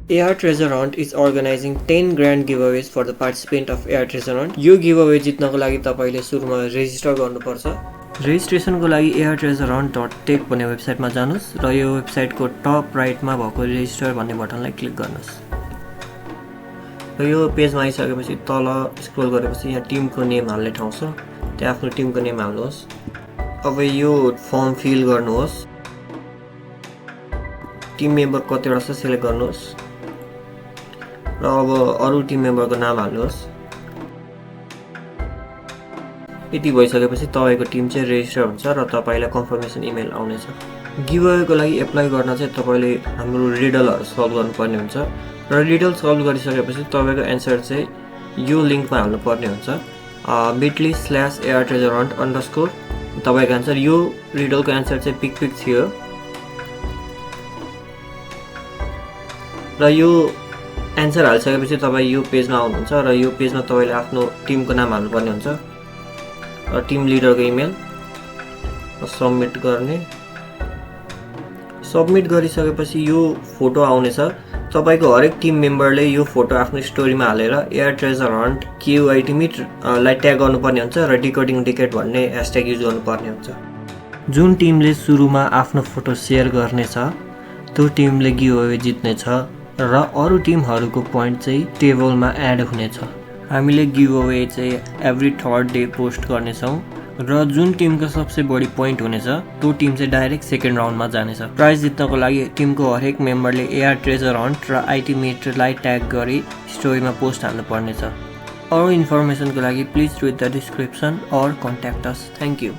AR Treasure Hunt is organizing 10 grand giveaways for the participant of AR Treasure Hunt. यो giveaway जित्नको लागि तपाईले सुरुमा resistor गर्नुपर्छ। रेजिस्ट्रेसनको लागि airtreasurehunt.tech भन्ने वेबसाइटमा जानुस् र यो वेबसाइटको टप राइटमा भएको रेजिस्टर भन्ने बटनलाई क्लिक गर्नुस्। र यो पेजमा आइसकेपछि तल स्क्रोल गरेपछि यहाँ टिमको नेम हाल्ने ठाउँ छ, त्यहाँ आफ्नो टिमको नेम हाल्नुहोस्। अब यो फर्म फिल गर्नुहोस्। टिम मेम्बर कतिवटा छ सिलेक्ट गर्नुहोस् र अब अरु टिम मेम्बरको नाम हाल्नुहोस्। यति भइसकेपछि तपाईको टिम चाहिँ रेजिस्टर हुन्छ र तपाईलाई कन्फर्मेसन इमेल आउनेछ। गिभअवेको लागि एप्लाई गर्न चाहिँ तपाईले हाम्रो रिडलहरु सल्भ गर्नुपर्ने हुन्छ र रिडल सल्भ गरिसकेपछि तपाईको एन्सर चाहिँ यो लिंकमा हाल्नु पर्ने हुन्छ bit.ly/airtreasurehunt_ तपाईको एन्सर। यो रिडलको एन्सर चाहिँ पिक थियो र यो एन्सर हालिसकेपछि तपाई यो पेजमा आउनुहुन्छ र यो पेजमा तपाईले आफ्नो टिमको नाम हाल्नुपर्ने हुन्छ र टिम लिडरको इमेल सबमिट गर्ने। सबमिट गरिसकेपछि यो फोटो आउनेछ। तपाईको हरेक टिम मेम्बरले यो फोटो आफ्नो स्टोरीमा हालेर एयर ट्रेजर हन्ट QITMeet लाई ट्याग गर्नुपर्ने हुन्छ र डिकोडिङ डिकेड भन्ने ह्याशट्याग युज गर्नुपर्ने हुन्छ। जुन टिमले सुरुमा आफ्नो फोटो शेयर गर्नेछ त्यो टिमले गिभअवे जित्नेछ र अरु टिमहरुको प्वाइन्ट चाहिँ टेबलमा एड हुनेछ। हामीले गिभअवे चाहिँ एभ्री थर्ड डे पोस्ट गर्नेछौं र जुन टिमको सबसे बढी प्वाइन्ट हुनेछ त्यो टिम चाहिँ डाइरेक्ट सेकेन्ड राउन्डमा जानेछ। प्राइज जित्नको लागि टिमको हरेक मेम्बरले एयर ट्रेजर हन्ट र ITMeet लाई ट्याग गरी स्टोरीमा पोस्ट हाल्नु पर्नेछ। अरु इन्फर्मेसनको लागि प्लिज रिड द डिस्क्रिप्सन और कन्ट्याक्ट अस। Thank you.